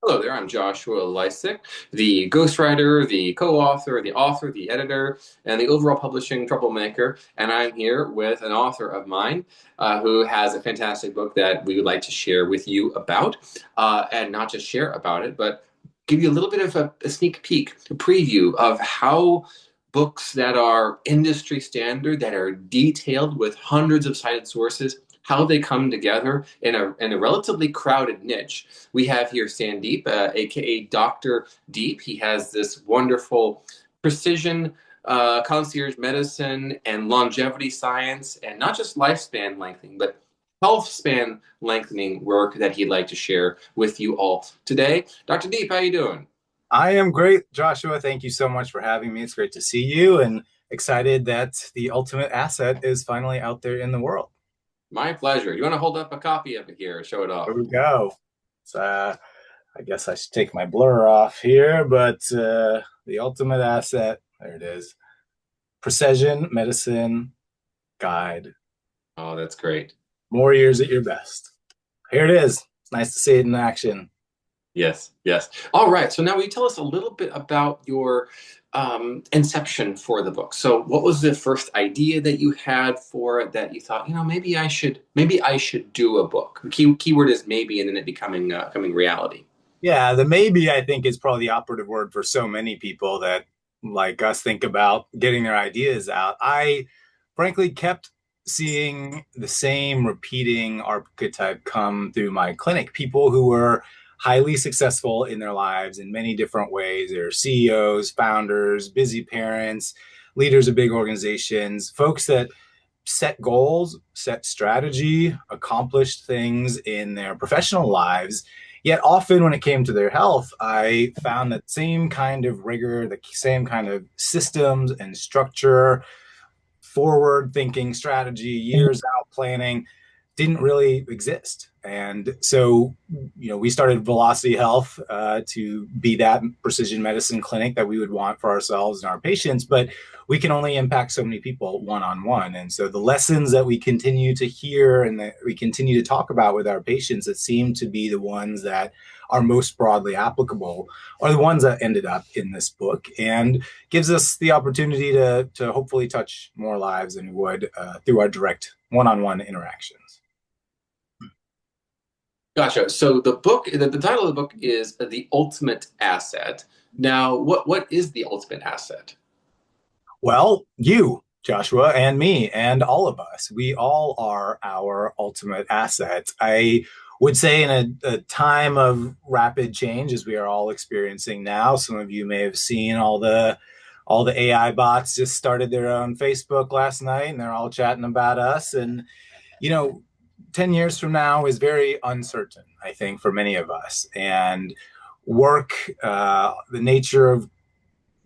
Hello there, I'm Joshua Lisec, the ghostwriter, the co-author, the author, the editor, and the overall publishing troublemaker. And I'm here with an author of mine who has a fantastic book that we would like to share with you about. And not just share about it, but give you a little bit of a sneak peek, a preview of how books that are industry standard, that are detailed with hundreds of cited sources, how they come together in a relatively crowded niche. We have here Sandeep, aka Dr. Deep. He has this wonderful precision concierge medicine and longevity science, and not just lifespan lengthening, but health span lengthening work that he'd like to share with you all today. Dr. Deep, how you doing? I am great, Joshua. Thank you so much for having me. It's great to see you and excited that the ultimate asset is finally out there in the world. My pleasure. You want to hold up a copy of it here, show it Here off? we go. So, I guess I should take my blur off here, but the ultimate asset, there it is. Precision Medicine Guide. Oh, that's great. More years at your best. Here it is. It's nice to see it in action. Yes, yes. All right. So now will you tell us a little bit about your inception for the book? So what was the first idea that you had for it that you thought, maybe I should do a book? Keyword is maybe, and then it becoming reality. Yeah, the maybe I think is probably the operative word for so many people that like us think about getting their ideas out. I frankly kept seeing the same repeating archetype come through my clinic. People who were highly successful in their lives in many different ways. They're CEOs, founders, busy parents, leaders of big organizations, folks that set goals, set strategy, accomplished things in their professional lives. Yet often when it came to their health, I found that same kind of rigor, the same kind of systems and structure, forward thinking strategy, years out planning didn't really exist. And so, we started Velocity Health to be that precision medicine clinic that we would want for ourselves and our patients, but we can only impact so many people one on one. And so the lessons that we continue to hear and that we continue to talk about with our patients that seem to be the ones that are most broadly applicable are the ones that ended up in this book and gives us the opportunity to hopefully touch more lives than we would through our direct one-on-one interactions. Gotcha. So the title of the book is The Ultimate Asset. Now, what is the ultimate asset? Well, you, Joshua, and me, and all of us, we all are our ultimate asset. I would say in a time of rapid change, as we are all experiencing now, some of you may have seen all the AI bots just started their own Facebook last night, and they're all chatting about us. And you know, 10 years from now is very uncertain, I think, for many of us. And work, the nature of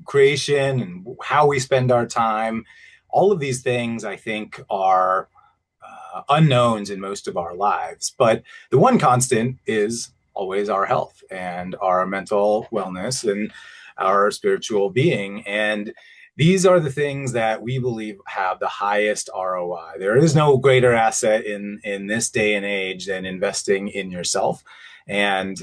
creation and how we spend our time, all of these things I think are unknowns in most of our lives. But the one constant is always our health and our mental wellness and our spiritual being. And these are the things that we believe have the highest ROI. There is no greater asset in this day and age than investing in yourself. And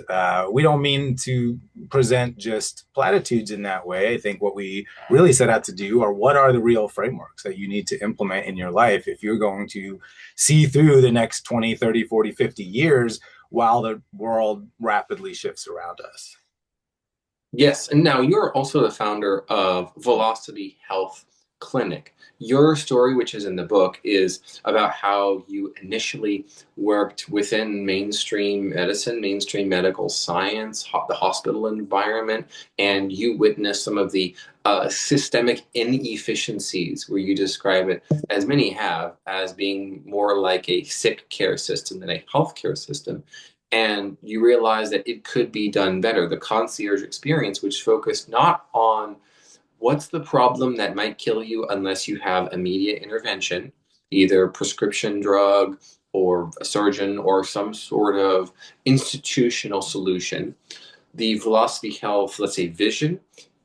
we don't mean to present just platitudes in that way. I think what we really set out to do are what are the real frameworks that you need to implement in your life if you're going to see through the next 20, 30, 40, 50 years while the world rapidly shifts around us. Yes, and now you're also the founder of Velocity Health Clinic. Your story, which is in the book, is about how you initially worked within mainstream medicine, mainstream medical science, the hospital environment, and you witnessed some of the systemic inefficiencies, where you describe it, as many have, as being more like a sick care system than a healthcare system, and you realize that it could be done better. The concierge experience, which focused not on what's the problem that might kill you unless you have immediate intervention, either prescription drug or a surgeon or some sort of institutional solution. The Velocity Health, let's say, vision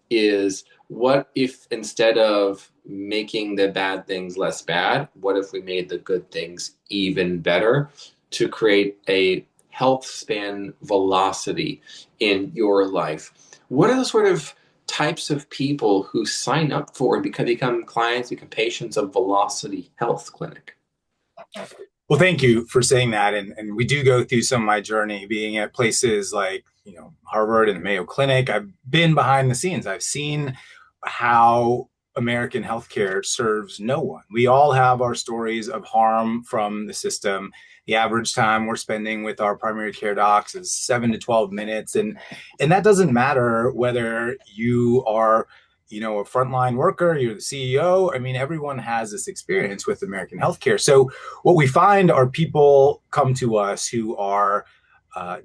is, what if instead of making the bad things less bad, what if we made the good things even better to create a health span velocity in your life. What are the sort of types of people who sign up for and become clients, become patients of Velocity Health Clinic? Well, thank you for saying that. And we do go through some of my journey being at places like, Harvard and the Mayo Clinic. I've been behind the scenes. I've seen how American healthcare serves no one. We all have our stories of harm from the system. The average time we're spending with our primary care docs is 7 to 12 minutes. And that doesn't matter whether you are a frontline worker, you're the CEO. I mean, everyone has this experience with American healthcare. So what we find are people come to us who are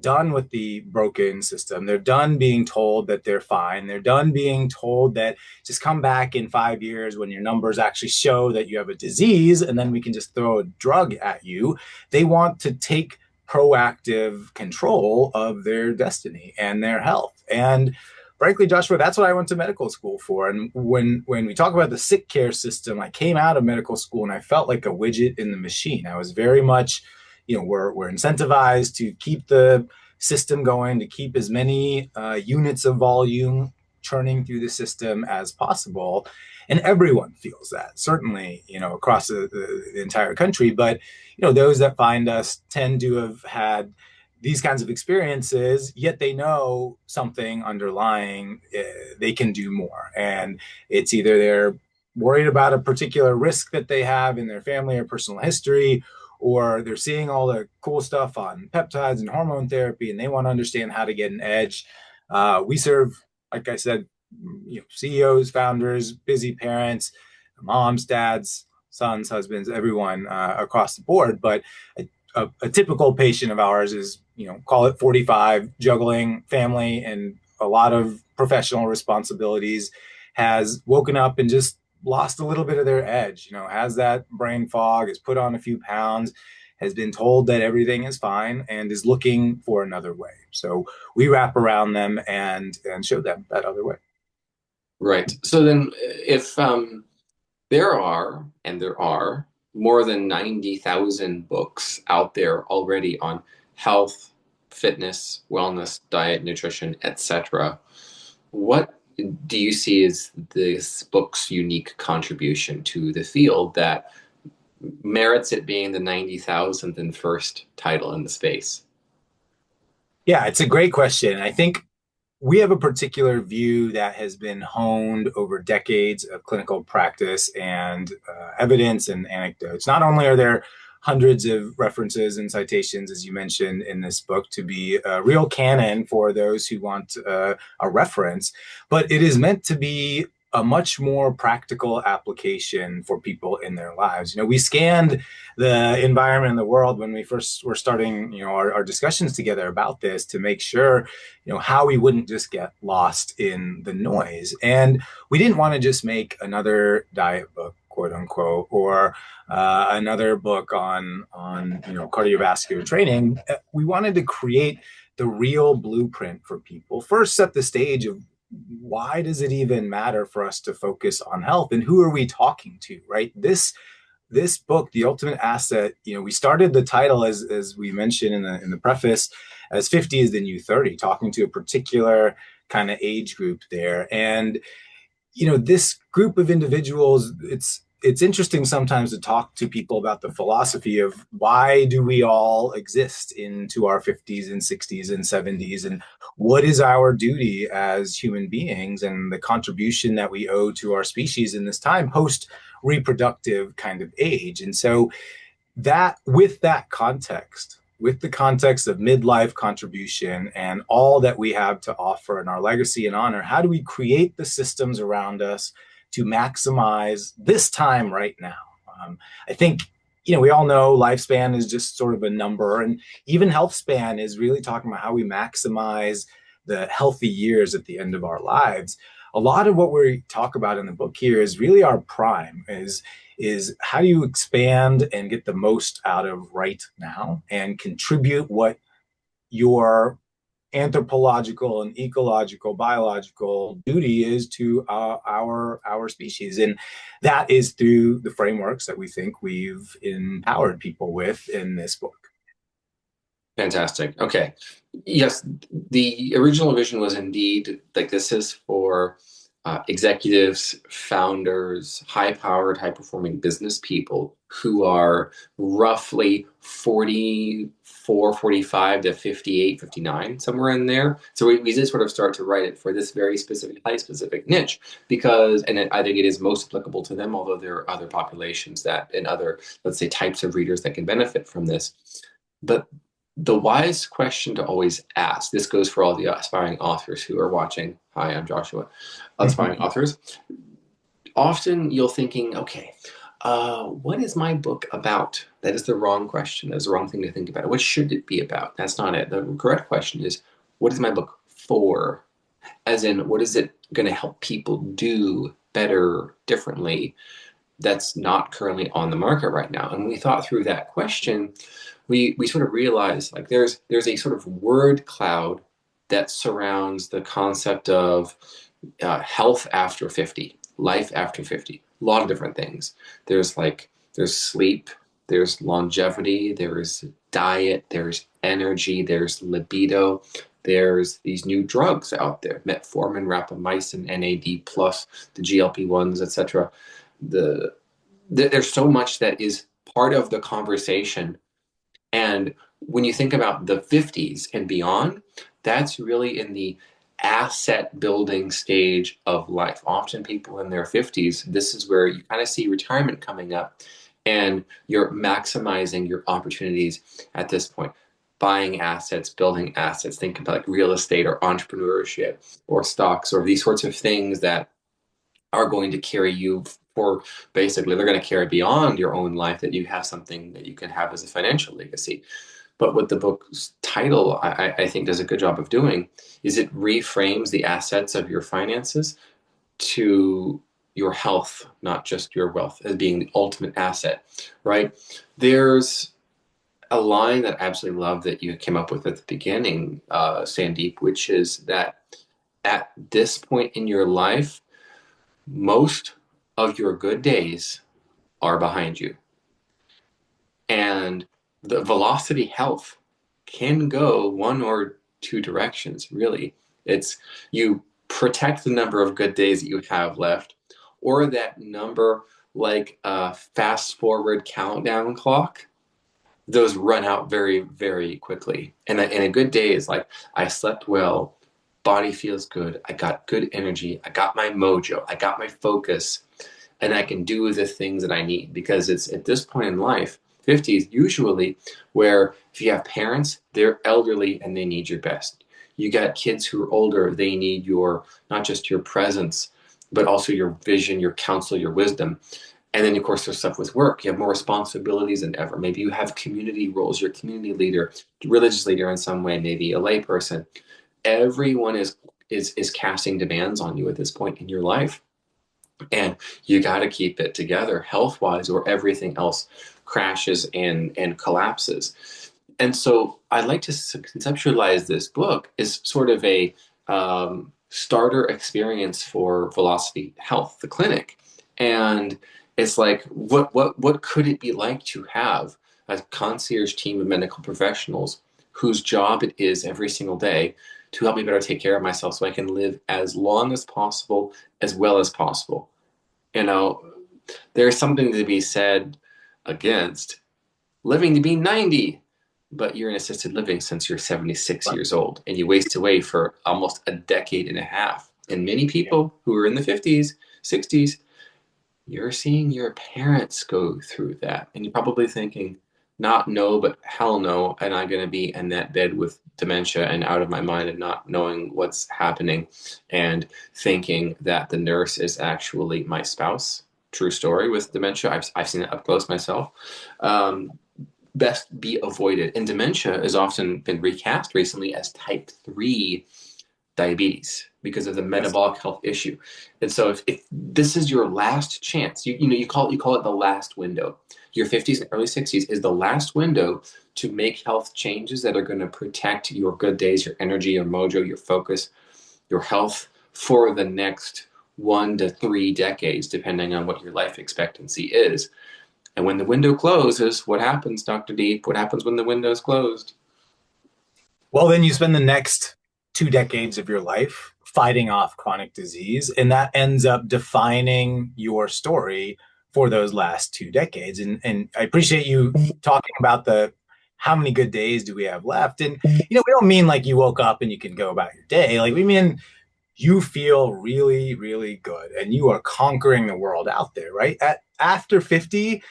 done with the broken system. They're done being told that they're fine. They're done being told that just come back in 5 years when your numbers actually show that you have a disease, and then we can just throw a drug at you. They want to take proactive control of their destiny and their health. And frankly, Joshua, that's what I went to medical school for. And when we talk about the sick care system, I came out of medical school and I felt like a widget in the machine. I was very much, we're incentivized to keep the system going, to keep as many units of volume churning through the system as possible. And everyone feels that, certainly, across the entire country. But, those that find us tend to have had these kinds of experiences, yet they know something underlying, they can do more. And it's either they're worried about a particular risk that they have in their family or personal history, or they're seeing all the cool stuff on peptides and hormone therapy, and they want to understand how to get an edge. We serve, like I said, CEOs, founders, busy parents, moms, dads, sons, husbands, everyone across the board. But a typical patient of ours is, call it 45, juggling family and a lot of professional responsibilities, has woken up and just lost a little bit of their edge, has that brain fog, has put on a few pounds, has been told that everything is fine, and is looking for another way. So we wrap around them and show them that other way. Right. So then, if there are more than 90,000 books out there already on health, fitness, wellness, diet, nutrition, etc. What do you see as this book's unique contribution to the field that merits it being the 90,000th and first title in the space? Yeah, it's a great question. I think we have a particular view that has been honed over decades of clinical practice and evidence and anecdotes. Not only are there hundreds of references and citations, as you mentioned in this book, to be a real canon for those who want a reference, but it is meant to be a much more practical application for people in their lives. We scanned the environment in the world when we first were starting, our discussions together about this to make sure, how we wouldn't just get lost in the noise. And we didn't want to just make another diet book, quote unquote, or another book on cardiovascular training. We wanted to create the real blueprint for people. First, set the stage of why does it even matter for us to focus on health, and who are we talking to, right? This book, The Ultimate Asset, we started the title, as we mentioned in the preface, as 50 is the new 30, talking to a particular kind of age group there. And this group of individuals, it's interesting sometimes to talk to people about the philosophy of why do we all exist into our 50s and 60s and 70s, and what is our duty as human beings and the contribution that we owe to our species in this time post reproductive kind of age. And so that with that context, with the context of midlife contribution and all that we have to offer in our legacy and honor, how do we create the systems around us to maximize this time right now? I think, we all know lifespan is just sort of a number, and even health span is really talking about how we maximize the healthy years at the end of our lives. A lot of what we talk about in the book here is really our prime, is how do you expand and get the most out of right now and contribute what your anthropological and ecological, biological duty is to our species. And that is through the frameworks that we think we've empowered people with in this book. Fantastic. Okay. Yes, the original vision was indeed like this is for executives, founders, high-powered, high-performing business people who are roughly 44, 45 to 58, 59, somewhere in there. So we did sort of start to write it for this very specific, highly specific niche because, I think it is most applicable to them, although there are other populations that and other, let's say, types of readers that can benefit from this. But the wise question to always ask, this goes for all the aspiring authors who are watching. Hi, I'm Joshua. Aspiring authors. Often you're thinking, okay, what is my book about? That is the wrong question. That's the wrong thing to think about. What should it be about? That's not it. The correct question is, what is my book for? As in, what is it going to help people do better, differently, that's not currently on the market right now? And when we thought through that question, we sort of realized like there's a sort of word cloud that surrounds the concept of health after 50, life after 50, a lot of different things. There's sleep, there's longevity, there's diet, there's energy, there's libido, there's these new drugs out there, metformin, rapamycin, NAD plus, the GLP-1s, etc. There's so much that is part of the conversation. And when you think about the 50s and beyond, that's really in the asset building stage of life. Often people in their 50s, this is where you kind of see retirement coming up and you're maximizing your opportunities at this point. Buying assets, building assets, think about like real estate or entrepreneurship or stocks or these sorts of things that are going to carry you for basically, they're going to carry beyond your own life, that you have something that you can have as a financial legacy. But what the book's title, I think, does a good job of doing is it reframes the assets of your finances to your health, not just your wealth, as being the ultimate asset, right? There's a line that I absolutely love that you came up with at the beginning, Sandeep, which is that at this point in your life, most of your good days are behind you. And the velocity health can go one or two directions, really. It's you protect the number of good days that you have left, or that number, like a fast forward countdown clock, those run out very, very quickly. And a good day is like, I slept well, body feels good, I got good energy, I got my mojo, I got my focus, and I can do the things that I need. Because it's at this point in life, 50s usually, where if you have parents, they're elderly and they need your best. You got kids who are older, they need your, not just your presence, but also your vision, your counsel, your wisdom. And then, of course, there's stuff with work. You have more responsibilities than ever. Maybe you have community roles. You're a community leader, religious leader in some way, maybe a lay person. Everyone is casting demands on you at this point in your life. And you got to keep it together health wise, or everything else crashes and collapses. And so I'd like to conceptualize this book as sort of a starter experience for Velocity Health, the clinic. And it's like, what could it be like to have a concierge team of medical professionals whose job it is every single day to help me better take care of myself so I can live as long as possible, as well as possible. You know, there's something to be said against living to be 90, but you're in assisted living since you're 76 years old and you waste away for almost a decade and a half. And many people who are in the 50s, 60s, you're seeing your parents go through that. And you're probably thinking, not no, but hell no. And I'm going to be in that bed with dementia and out of my mind and not knowing what's happening and thinking that the nurse is actually my spouse. True story with dementia. I've seen it up close myself. Best be avoided. And dementia has often been recast recently as type 3 diabetes because of the metabolic health issue. And so if this is your last chance, you call it the last window. Your 50s and early 60s is the last window to make health changes that are going to protect your good days, your energy, your mojo, your focus, your health for the next 1 to 3 decades, depending on what your life expectancy is. And when the window closes, what happens, Dr. Deep? What happens when the window is closed? Well, then you spend the next 2 decades of your life fighting off chronic disease, and that ends up defining your story for those last 2 decades. And I appreciate you talking about the how many good days do we have left? And we don't mean like you woke up and you can go about your day. Like we mean you feel really, really good and you are conquering the world out there, right? After 50,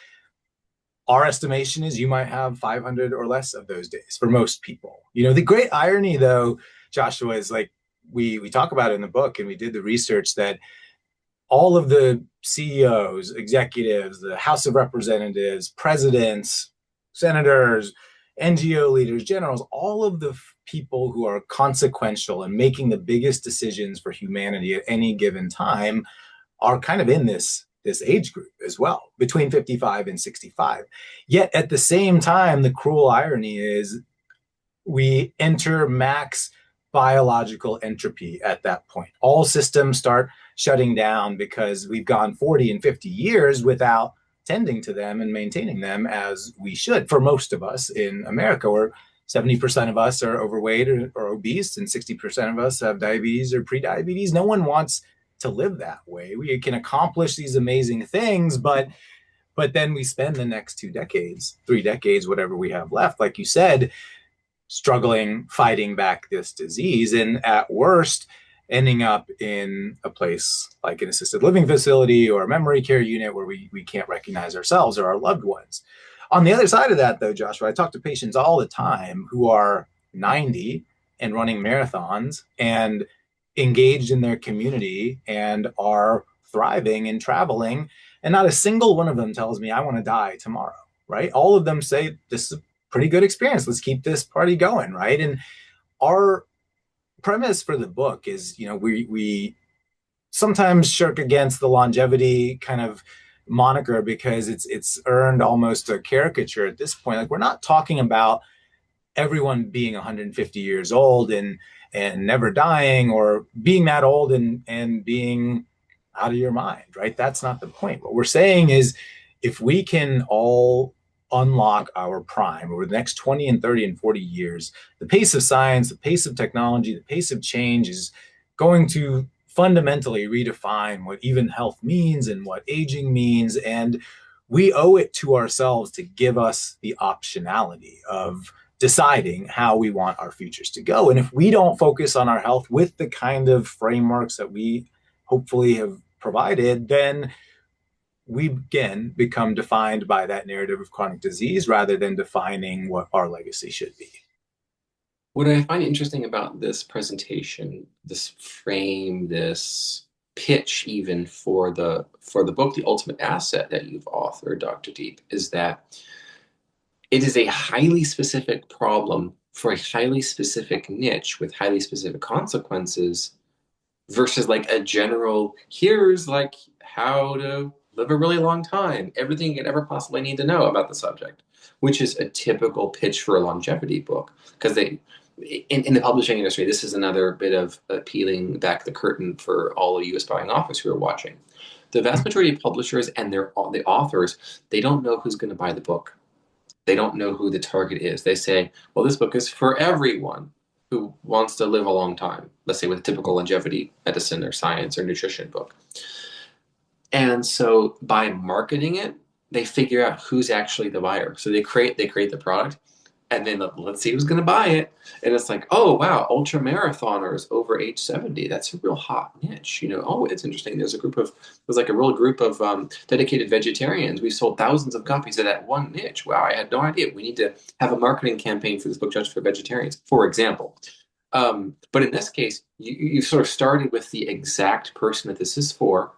our estimation is you might have 500 or less of those days for most people. The great irony, though, Joshua, is like we talk about it in the book, and we did the research that all of the CEOs, executives, the House of Representatives, presidents, senators, NGO leaders, generals, all of the people who are consequential and making the biggest decisions for humanity at any given time are kind of in this age group as well, between 55 and 65. Yet at the same time, the cruel irony is we enter max biological entropy at that point. All systems start shutting down because we've gone 40 and 50 years without tending to them and maintaining them as we should. For most of us in America, where 70% of us are overweight or obese, and 60% of us have diabetes or prediabetes. No one wants to live that way. We can accomplish these amazing things, but then we spend the next 2 decades, 3 decades, whatever we have left, like you said, struggling, fighting back this disease, and at worst, ending up in a place like an assisted living facility or a memory care unit where we can't recognize ourselves or our loved ones. On the other side of that, though, Joshua, I talk to patients all the time who are 90 and running marathons and engaged in their community and are thriving and traveling. And not a single one of them tells me, I want to die tomorrow, right? All of them say, this is a pretty good experience. Let's keep this party going, right? And our premise for the book is, we sometimes shirk against the longevity kind of moniker because it's earned almost a caricature at this point. Like we're not talking about everyone being 150 years old and never dying, or being that old and being out of your mind, right? That's not the point. What we're saying is if we can all unlock our prime over the next 20 and 30 and 40 years, the pace of science, the pace of technology, the pace of change is going to fundamentally redefine what even health means and what aging means. And we owe it to ourselves to give us the optionality of deciding how we want our futures to go. And if we don't focus on our health with the kind of frameworks that we hopefully have provided, then we again become defined by that narrative of chronic disease rather than defining what our legacy should be. What I find interesting about this presentation, this frame, this pitch, even for the book, The Ultimate Asset that you've authored, Dr. Deep, is that it is a highly specific problem for a highly specific niche with highly specific consequences versus like a general, here's like how to live a really long time, everything you could ever possibly need to know about the subject, which is a typical pitch for a longevity book. Because in the publishing industry, this is another bit of peeling back the curtain for all of you aspiring authors who are watching. The vast majority of publishers and the authors, they don't know who's going to buy the book. They don't know who the target is. They say, well, this book is for everyone who wants to live a long time, let's say with a typical longevity medicine or science or nutrition book. And so by marketing it, they figure out who's actually the buyer. So they create the product, and then let's see who's going to buy it. And it's like, oh, wow, ultra marathoners over age 70. That's a real hot niche. Oh, it's interesting. There's like a real group of dedicated vegetarians. We sold thousands of copies of that one niche. Wow, I had no idea. We need to have a marketing campaign for this book just for vegetarians, for example. But in this case, you sort of started with the exact person that this is for.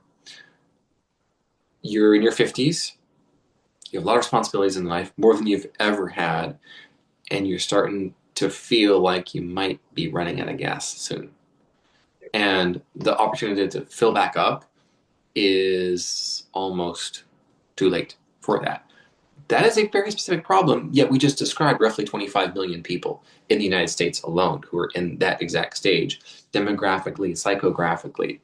You're in your 50s. You have a lot of responsibilities in life, more than you've ever had. And you're starting to feel like you might be running out of gas soon. And the opportunity to fill back up is almost too late for that. That is a very specific problem, yet we just described roughly 25 million people in the United States alone who are in that exact stage, demographically, psychographically.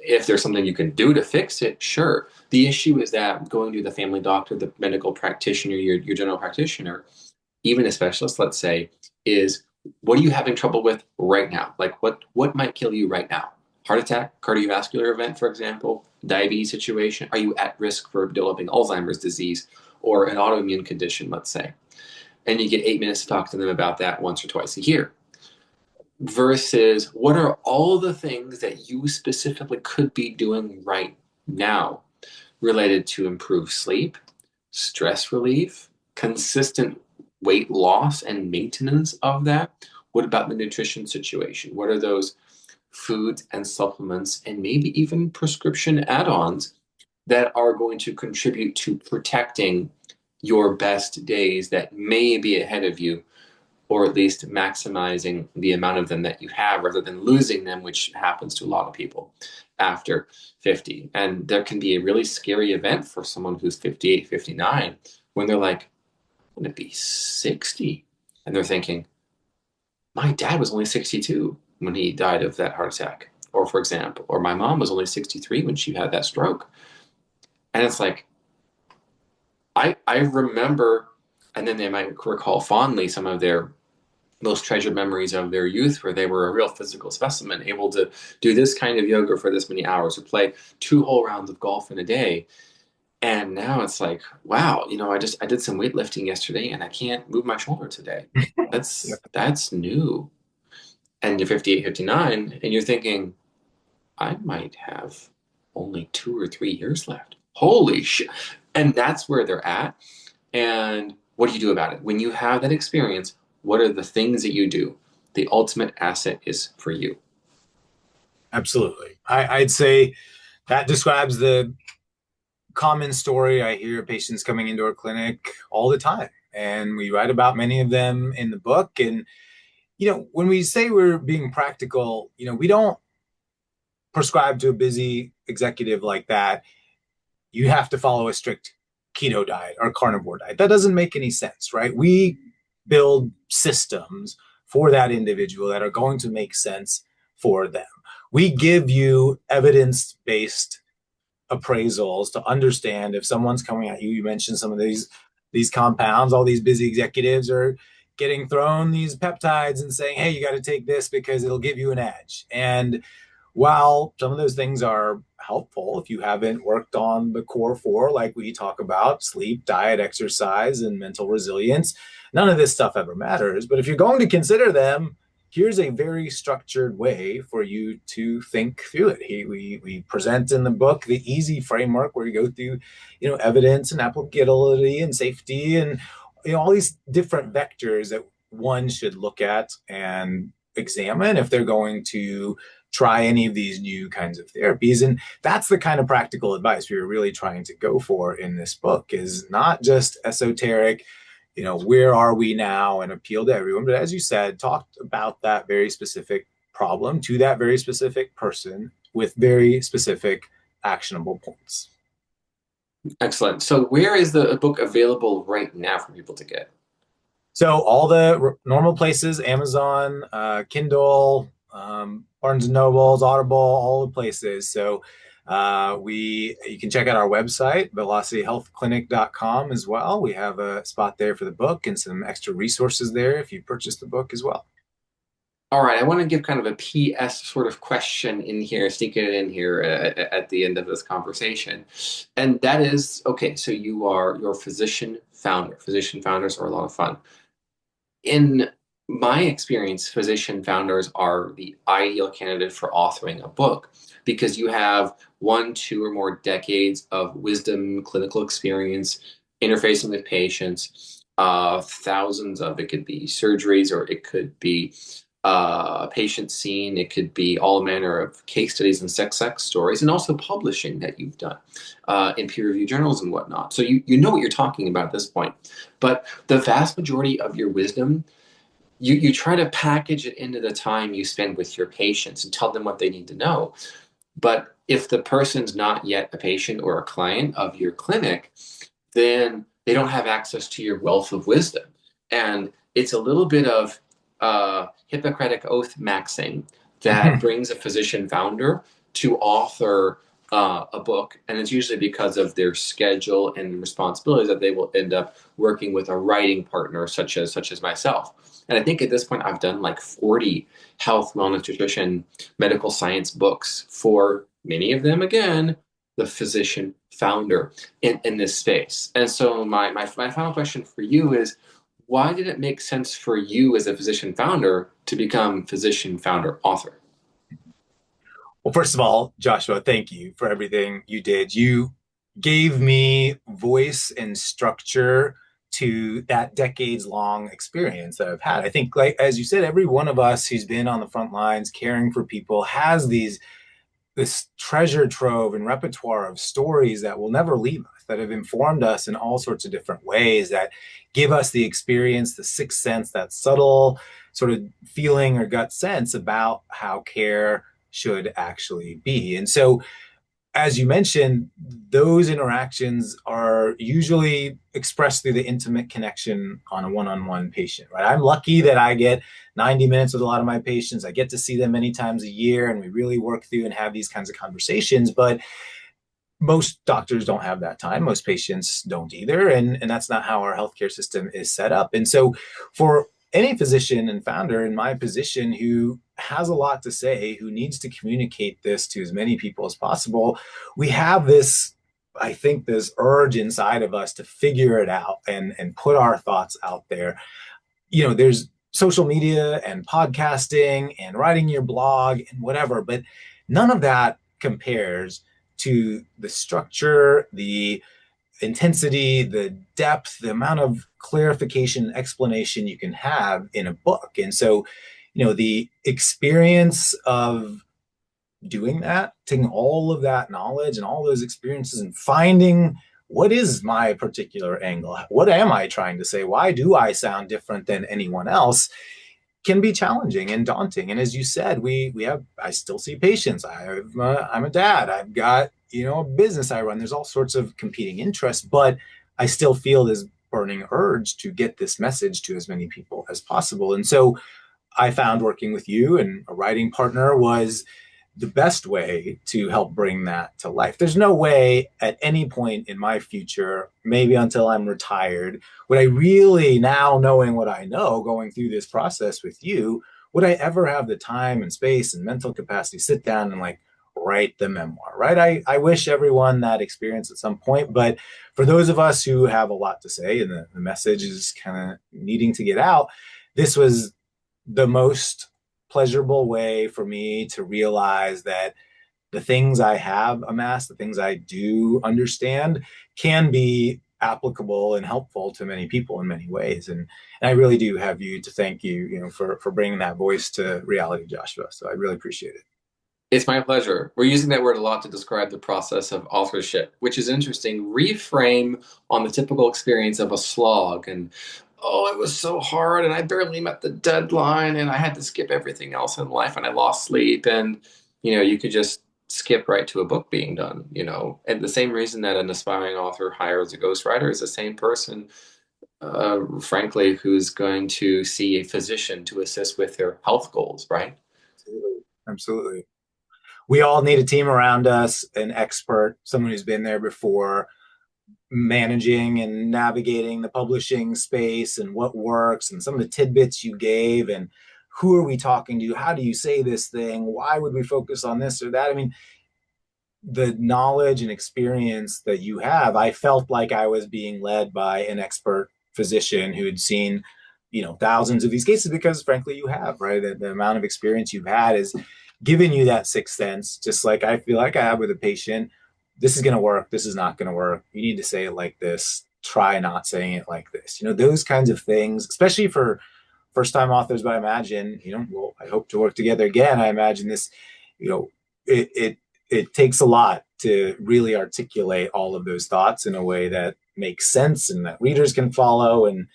If there's something you can do to fix it, sure. The issue is that going to the family doctor, the medical practitioner, your general practitioner, even a specialist, let's say, is What are you having trouble with right now? Like what might kill you right now? Heart attack, cardiovascular event, for example, diabetes situation. Are you at risk for developing Alzheimer's disease or an autoimmune condition, let's say? And you get 8 minutes to talk to them about that once or twice a year. Versus what are all the things that you specifically could be doing right now related to improved sleep, stress relief, consistent weight loss and maintenance of that? What about the nutrition situation? What are those foods and supplements and maybe even prescription add-ons that are going to contribute to protecting your best days that may be ahead of you, or at least maximizing the amount of them that you have rather than losing them, which happens to a lot of people after 50. And there can be a really scary event for someone who's 58, 59, when they're like, I'm going to be 60. And they're thinking, my dad was only 62 when he died of that heart attack. Or, for example, or my mom was only 63 when she had that stroke. And it's like, I remember, and then they might recall fondly some of their most treasured memories of their youth where they were a real physical specimen, able to do this kind of yoga for this many hours or play 2 whole rounds of golf in a day. And now it's like, wow, I did some weightlifting yesterday and I can't move my shoulder today. That's new. And you're 58, 59, and you're thinking, I might have only 2 or 3 years left. Holy shit. And that's where they're at. And what do you do about it? When you have that experience, what are the things that you do? The ultimate asset is for you. Absolutely. I'd say that describes the common story I hear patients coming into our clinic all the time. And we write about many of them in the book. And, when we say we're being practical, we don't prescribe to a busy executive like that. You have to follow a strict keto diet or carnivore diet. That doesn't make any sense, right? We build systems for that individual that are going to make sense for them. We give you evidence-based appraisals to understand if someone's coming at you. You mentioned some of these compounds. All these busy executives are getting thrown these peptides and saying, hey, you got to take this because it'll give you an edge. And while some of those things are helpful, if you haven't worked on the core four, like we talk about sleep, diet, exercise, and mental resilience, none of this stuff ever matters. But if you're going to consider them, here's a very structured way for you to think through it. We present in the book the easy framework where you go through, evidence and applicability and safety and all these different vectors that one should look at and examine if they're going to try any of these new kinds of therapies. And that's the kind of practical advice we were really trying to go for in this book, is not just esoteric, where are we now, and appeal to everyone, but as you said, talk about that very specific problem to that very specific person with very specific actionable points. Excellent. So where is the book available right now for people to get? So all the normal places, Amazon, Kindle, Barnes and Nobles, Audible, all the places. So you can check out our website, velocityhealthclinic.com as well. We have a spot there for the book and some extra resources there if you purchase the book as well. All right, I want to give kind of a PS sort of question in here, sneaking it in here at the end of this conversation. And that is, okay, so you're a physician founder. Physician founders are a lot of fun. In my experience, physician founders are the ideal candidate for authoring a book because you have 1, 2, or more decades of wisdom, clinical experience, interfacing with patients, thousands of, it could be surgeries, or it could be a patient scene, it could be all manner of case studies and success stories, and also publishing that you've done in peer-reviewed journals and whatnot. So you know what you're talking about at this point. But the vast majority of your wisdom, you try to package it into the time you spend with your patients and tell them what they need to know. But if the person's not yet a patient or a client of your clinic, then they don't have access to your wealth of wisdom. And it's a little bit of Hippocratic oath maxing that brings a physician founder to author a book, and it's usually because of their schedule and responsibilities that they will end up working with a writing partner, such as myself. And I think at this point, I've done like 40 health, wellness, nutrition, medical science books for many of them, again, the physician founder in this space. And so my final question for you is, why did it make sense for you as a physician founder to become physician founder author? Well, first of all, Joshua, thank you for everything you did. You gave me voice and structure to that decades long experience that I've had. I think, like as you said, every one of us who's been on the front lines caring for people has this treasure trove and repertoire of stories that will never leave us, that have informed us in all sorts of different ways, that give us the experience, the sixth sense, that subtle sort of feeling or gut sense about how care should actually be. And so, as you mentioned, those interactions are usually expressed through the intimate connection on a one-on-one patient, right? I'm lucky that I get 90 minutes with a lot of my patients. I get to see them many times a year, and we really work through and have these kinds of conversations. But most doctors don't have that time. Most patients don't either. And that's not how our healthcare system is set up. And so for any physician and founder in my position who has a lot to say, who needs to communicate this to as many people as possible, we have this, I think, this urge inside of us to figure it out and put our thoughts out there. There's social media and podcasting and writing your blog and whatever, but none of that compares to the structure, the intensity, the depth, the amount of clarification, explanation you can have in a book. And so, the experience of doing that, taking all of that knowledge and all those experiences and finding what is my particular angle? What am I trying to say? Why do I sound different than anyone else? Can be challenging and daunting. And as you said, I still see patients. I'm a dad. I've got, a business I run. There's all sorts of competing interests, but I still feel this burning urge to get this message to as many people as possible. And so I found working with you and a writing partner was the best way to help bring that to life. There's no way at any point in my future, maybe until I'm retired, would I really, now knowing what I know, going through this process with you, would I ever have the time and space and mental capacity to sit down and like write the memoir, right? I wish everyone that experience at some point, but for those of us who have a lot to say and the message is kind of needing to get out, this was the most pleasurable way for me to realize that the things I have amassed, the things I do understand, can be applicable and helpful to many people in many ways. And I really do have you to thank you, for bringing that voice to reality, Joshua. So I really appreciate it. It's my pleasure. We're using that word a lot to describe the process of authorship, which is interesting. Reframe on the typical experience of a slog and, oh, it was so hard and I barely met the deadline and I had to skip everything else in life and I lost sleep. And, you could just skip right to a book being done. And the same reason that an aspiring author hires a ghostwriter is the same person, frankly, who's going to see a physician to assist with their health goals, right? Absolutely. Absolutely. We all need a team around us, an expert, someone who's been there before, managing and navigating the publishing space and what works and some of the tidbits you gave and who are we talking to? How do you say this thing? Why would we focus on this or that? I mean, the knowledge and experience that you have, I felt like I was being led by an expert physician who had seen, thousands of these cases because frankly you have, right? The amount of experience you've had is giving you that sixth sense, just like I feel like I have with a patient. This is going to work. This is not going to work. You need to say it like this. Try not saying it like this. Those kinds of things, especially for first time authors, but I imagine, well, I hope to work together again. I imagine this, it takes a lot to really articulate all of those thoughts in a way that makes sense and that readers can follow. And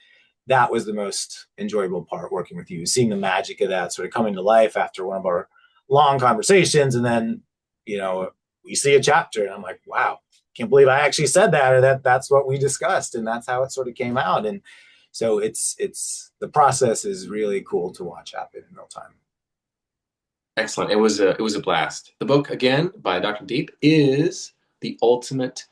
that was the most enjoyable part working with you, seeing the magic of that sort of coming to life after one of our long conversations. And then, we see a chapter and I'm like, wow, can't believe I actually said that, or that's what we discussed. And that's how it sort of came out. And so it's the process is really cool to watch happen in real time. Excellent. It was a blast. The book again by Dr. Deep is The Ultimate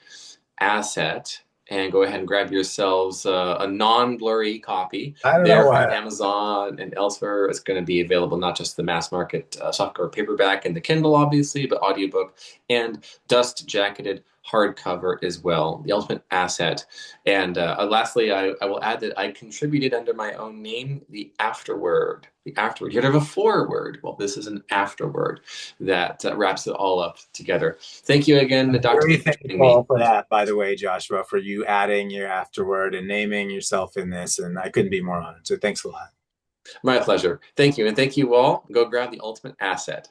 Asset. And go ahead and grab yourselves a non-blurry copy I don't know there from why. Amazon and elsewhere. It's going to be available not just the mass market softcover paperback and the Kindle, obviously, but audiobook and dust-jacketed hardcover as well. The Ultimate Asset. And lastly, I will add that I contributed under my own name the afterword. The afterword. You'd have a foreword. Well, this is an afterword that wraps it all up together. Thank you again, I'm Dr. very Deep, for joining me. thankful for that, by the way, Joshua, for you adding your afterword and naming yourself in this. And I couldn't be more honored. So thanks a lot. My pleasure. Thank you. And thank you all. Go grab the ultimate asset.